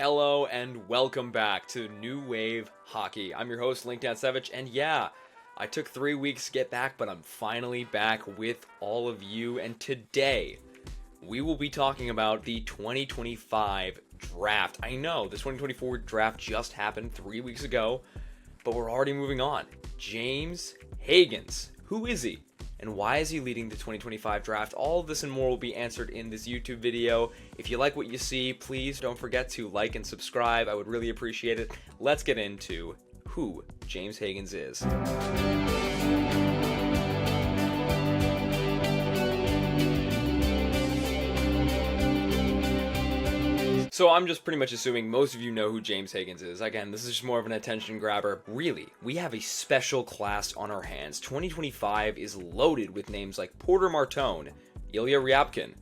Hello and welcome back to New Wave Hockey. I'm your host, LinkedIn Savage, and yeah, I took 3 weeks to get back, but I'm finally back with all of you, and today we will be talking about the 2025 draft. I know, the 2024 draft just happened 3 weeks ago, but we're already moving on. James Hagens, who is he? And why is he leading the 2025 draft? All of this and more will be answered in this YouTube video. If you like what you see, please don't forget to like and subscribe. I would really appreciate it. Let's get into who James Hagens is. So I'm just pretty much assuming most of you know who James Hagens is. Again, this is just more of an attention grabber. Really, we have a special class on our hands. 2025 is loaded with names like Porter Martone, Ilya Ryabkin,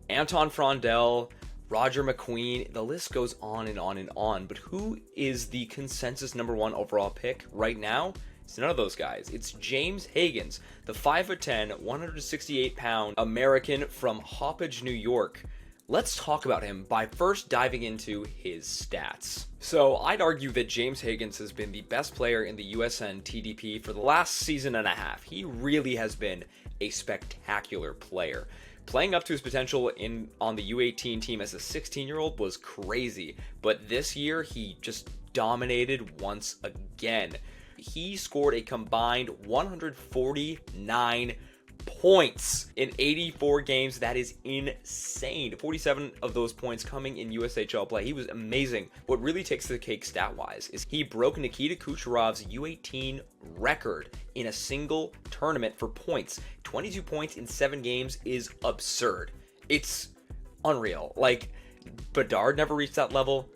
Anton Frondel, Roger McQueen. The list goes on and on and on. But who is the consensus number one overall pick right now? It's none of those guys. It's James Hagens, the 5'10", 168-pound American from Hoppage, New York. Let's talk about him by first diving into his stats. So I'd argue that James Hagens has been the best player in the USN TDP for the last season and a half. He really has been a spectacular player. Playing up to his potential on the U18 team as a 16-year-old was crazy, but this year he just dominated once again. He scored a combined 149 points in 84 games. That is insane. 47 of those points coming in USHL play. He was amazing. What really takes the cake stat-wise is he broke Nikita Kucherov's U18 record in a single tournament for points. 22 points in 7 games is absurd. It's unreal. Like, Bedard never reached that level.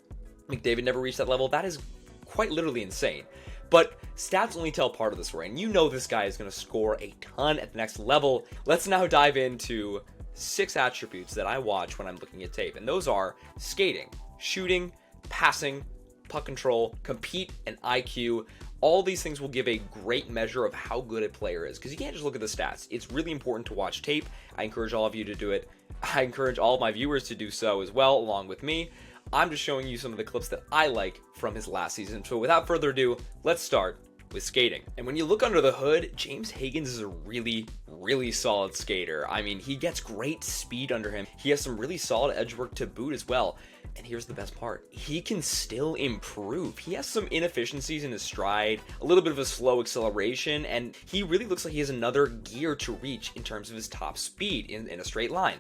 McDavid never reached that level. That is quite literally insane. But stats only tell part of the story, and you know this guy is going to score a ton at the next level. Let's now dive into 6 attributes that I watch when I'm looking at tape, and those are skating, shooting, passing, puck control, compete, and IQ. All these things will give a great measure of how good a player is, because you can't just look at the stats. It's really important to watch tape. I encourage all of you to do it. I encourage all of my viewers to do so as well, along with me. I'm just showing you some of the clips that I like from his last season. So without further ado, let's start with skating. And when you look under the hood, James Hagens is a really, really solid skater. I mean, he gets great speed under him. He has some really solid edge work to boot as well. And here's the best part. He can still improve. He has some inefficiencies in his stride, a little bit of a slow acceleration, and he really looks like he has another gear to reach in terms of his top speed in a straight line.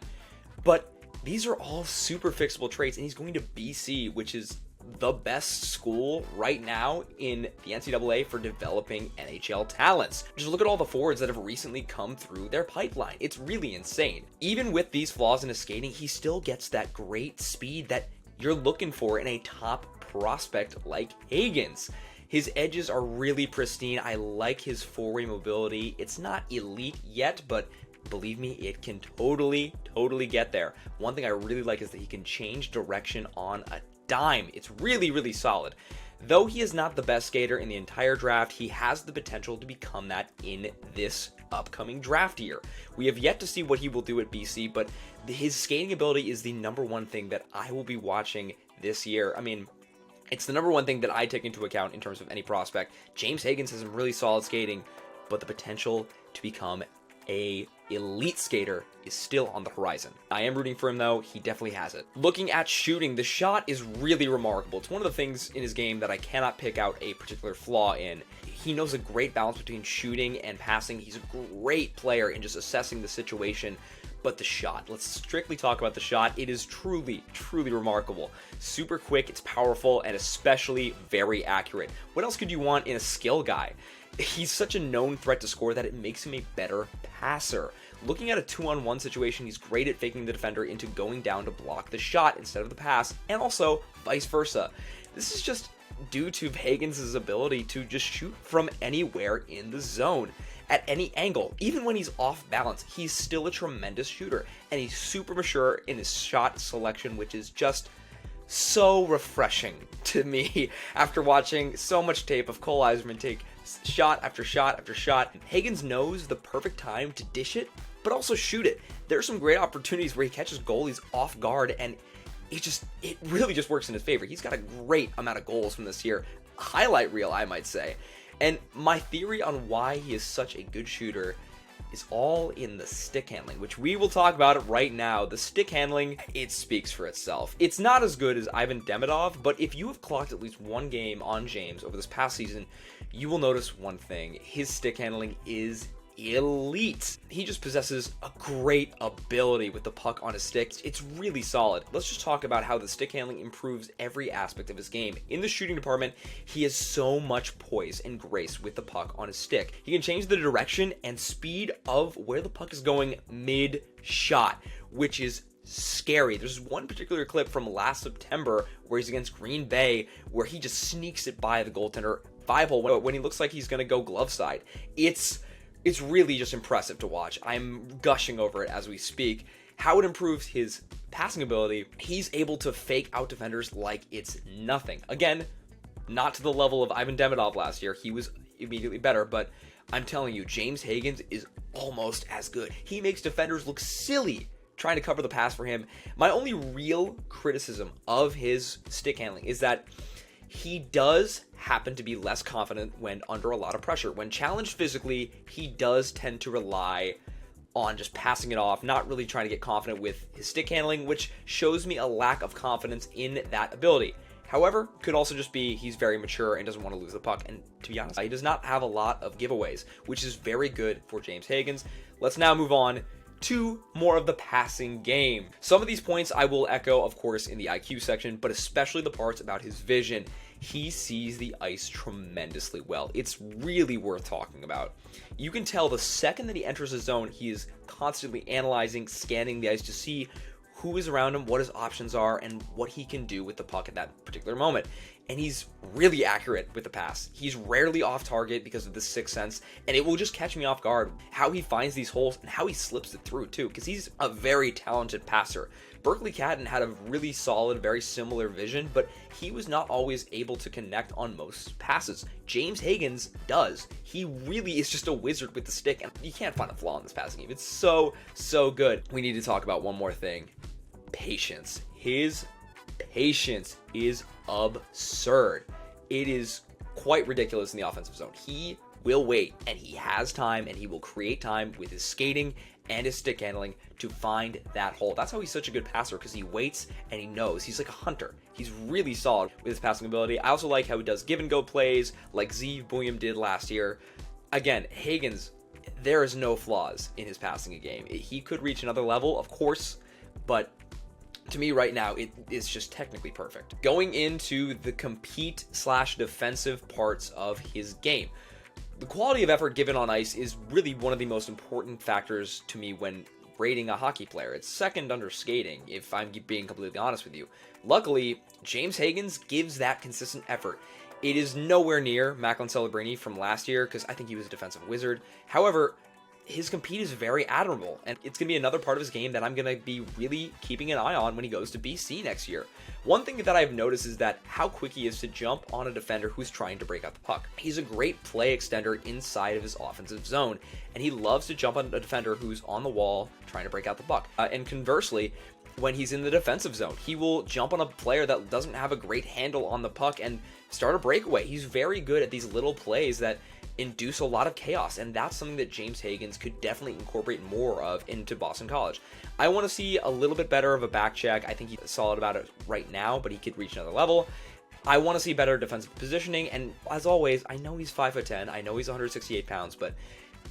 But these are all super fixable traits, and he's going to BC, which is the best school right now in the NCAA for developing NHL talents. Just look at all the forwards that have recently come through their pipeline. It's really insane. Even with these flaws in his skating, he still gets that great speed that you're looking for in a top prospect like Hagens. His edges are really pristine. I like his four-way mobility. It's not elite yet, but believe me, it can totally get there. One thing I really like is that he can change direction on a dime. It's really, really solid. Though he is not the best skater in the entire draft, he has the potential to become that in this upcoming draft year. We have yet to see what he will do at BC, but his skating ability is the number one thing that I will be watching this year. I mean, it's the number one thing that I take into account in terms of any prospect. James Hagens has some really solid skating, but the potential to become a elite skater is still on the horizon. I am rooting for him though. He definitely has it. Looking at shooting, the shot is really remarkable. It's one of the things in his game that I cannot pick out a particular flaw in. He knows a great balance between shooting and passing. He's a great player in just assessing the situation. But the shot, let's strictly talk about the shot. It is truly remarkable. Super quick, it's powerful, and especially very accurate. What else could you want in a skill guy? He's such a known threat to score that it makes him a better passer. Looking at a 2-on-1 situation, he's great at faking the defender into going down to block the shot instead of the pass, and also vice versa. This is just due to Hagens' ability to just shoot from anywhere in the zone, at any angle. Even when he's off balance, he's still a tremendous shooter, and he's super mature in his shot selection, which is just so refreshing to me after watching so much tape of Cole Eiserman take shot after shot after shot. Hagens knows the perfect time to dish it, but also shoot it. There's some great opportunities where he catches goalies off guard, and it really just works in his favor. He's got a great amount of goals from this year. Highlight reel, I might say. And my theory on why he is such a good shooter is all in the stick handling, which we will talk about it right now. The stick handling, it speaks for itself. It's not as good as Ivan Demidov, but if you have clocked at least one game on James over this past season, you will notice one thing. His stick handling is elite. He just possesses a great ability with the puck on his stick. It's really solid. Let's just talk about how the stick handling improves every aspect of his game. In the shooting department, he has so much poise and grace with the puck on his stick. He can change the direction and speed of where the puck is going mid-shot, which is scary. There's one particular clip from last September where he's against Green Bay where he just sneaks it by the goaltender 5-hole when he looks like he's going to go glove side. It's really just impressive to watch. I'm gushing over it as we speak. How it improves his passing ability, he's able to fake out defenders like it's nothing. Again, not to the level of Ivan Demidov last year. He was immediately better, but I'm telling you, James Hagens is almost as good. He makes defenders look silly trying to cover the pass for him. My only real criticism of his stick handling is that he does happen to be less confident when under a lot of pressure. When challenged physically, he does tend to rely on just passing it off, not really trying to get confident with his stick handling, which shows me a lack of confidence in that ability. However, could also just be he's very mature and doesn't want to lose the puck. And to be honest, he does not have a lot of giveaways, which is very good for James Hagens. Let's now move on to more of the passing game. Some of these points I will echo, of course, in the IQ section, but especially the parts about his vision. He sees the ice tremendously well. It's really worth talking about. You can tell the second that he enters the zone, he is constantly analyzing, scanning the ice to see who is around him, what his options are, and what he can do with the puck at that particular moment. And he's really accurate with the pass. He's rarely off target because of the sixth sense, and it will just catch me off guard how he finds these holes and how he slips it through too, because he's a very talented passer. Berkeley Catton had a really solid, very similar vision, but he was not always able to connect on most passes. James Hagens does. He really is just a wizard with the stick, and you can't find a flaw in this passing game. It's so good. We need to talk about one more thing. Patience. His patience is absurd. It is quite ridiculous in the offensive zone. He will wait, and he has time, and he will create time with his skating and his stick handling to find that hole. That's how he's such a good passer, because he waits and he knows. He's like a hunter. He's really solid with his passing ability. I also like how he does give and go plays like Zeev Buium did last year. Again, Hagens, there is no flaws in his passing game. He could reach another level, of course, but to me right now, it is just technically perfect. Going into the compete/defensive parts of his game. The quality of effort given on ice is really one of the most important factors to me when rating a hockey player. It's second under skating, if I'm being completely honest with you. Luckily, James Hagens gives that consistent effort. It is nowhere near Macklin Celebrini from last year, because I think he was a defensive wizard. However, his compete is very admirable, and it's going to be another part of his game that I'm going to be really keeping an eye on when he goes to BC next year. One thing that I've noticed is that how quick he is to jump on a defender who's trying to break out the puck. He's a great play extender inside of his offensive zone, and he loves to jump on a defender who's on the wall trying to break out the puck. And conversely, when he's in the defensive zone, he will jump on a player that doesn't have a great handle on the puck and start a breakaway. He's very good at these little plays that induce a lot of chaos, and that's something that James Hagens could definitely incorporate more of into Boston College. I want to see a little bit better of a back check. I think he's solid about it right now, but he could reach another level. I want to see better defensive positioning, and as always, I know he's 5'10", I know he's 168 pounds, but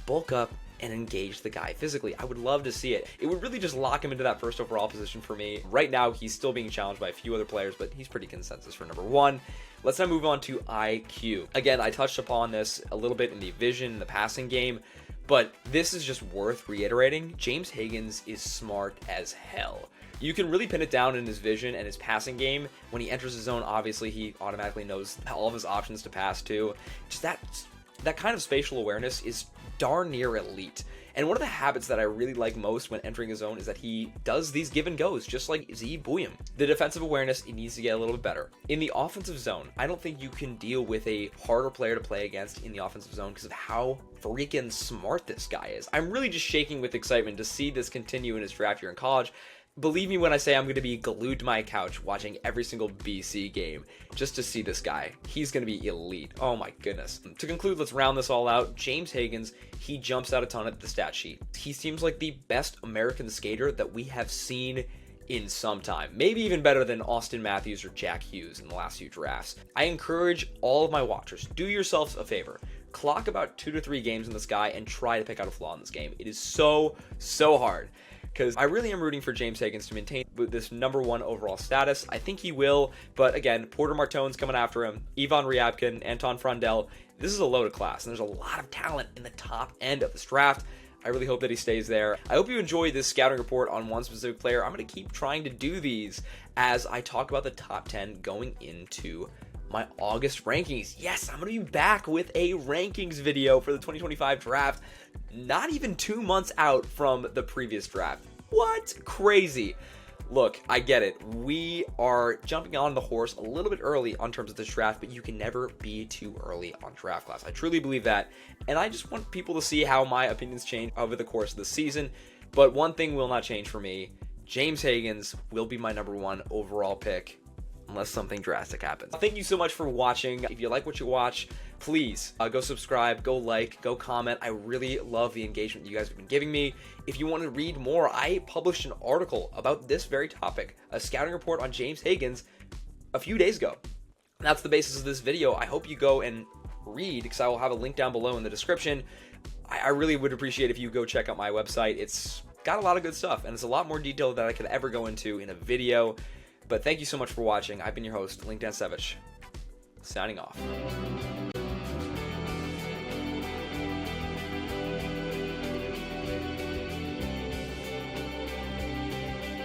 bulk up and engage the guy physically. I would love to see it. It would really just lock him into that first overall position for me. Right now, he's still being challenged by a few other players, but he's pretty consensus for number one. Let's now move on to IQ. Again, I touched upon this a little bit in the vision, the passing game, but this is just worth reiterating. James Hagens is smart as hell. You can really pin it down in his vision and his passing game. When he enters the zone, obviously he automatically knows all of his options to pass to. Just that kind of spatial awareness is darn near elite. And one of the habits that I really like most when entering a zone is that he does these give and goes, just like Zeev Buium. The defensive awareness, it needs to get a little bit better. In the offensive zone, I don't think you can deal with a harder player to play against in the offensive zone because of how freaking smart this guy is. I'm really just shaking with excitement to see this continue in his draft year in college. Believe me when I say I'm going to be glued to my couch watching every single BC game just to see this guy. He's going to be elite. Oh my goodness. To conclude, let's round this all out. James Hagens, he jumps out a ton at the stat sheet. He seems like the best American skater that we have seen in some time. Maybe even better than Austin Matthews or Jack Hughes in the last few drafts. I encourage all of my watchers, do yourselves a favor. Clock about 2 to 3 games in this guy and try to pick out a flaw in this game. It is so hard. Because I really am rooting for James Hagens to maintain this #1 overall status. I think he will, but again, Porter Martone's coming after him, Ivan Ryabkin, Anton Frondell. This is a loaded class, and there's a lot of talent in the top end of this draft. I really hope that he stays there. I hope you enjoyed this scouting report on one specific player. I'm going to keep trying to do these as I talk about the top 10 going into my August rankings. Yes, I'm going to be back with a rankings video for the 2025 draft, not even 2 months out from the previous draft. What? Crazy. Look, I get it. We are jumping on the horse a little bit early on terms of this draft, but you can never be too early on draft class. I truly believe that, and I just want people to see how my opinions change over the course of the season. But one thing will not change for me. James Hagens will be my #1 overall pick unless something drastic happens. Thank you so much for watching. If you like what you watch, please go subscribe, go like, go comment. I really love the engagement you guys have been giving me. If you want to read more, I published an article about this very topic, a scouting report on James Hagens, a few days ago. That's the basis of this video. I hope you go and read, because I will have a link down below in the description. I really would appreciate if you go check out my website. It's got a lot of good stuff, and it's a lot more detail than I could ever go into in a video. But thank you so much for watching. I've been your host, Link Dansevich, signing off.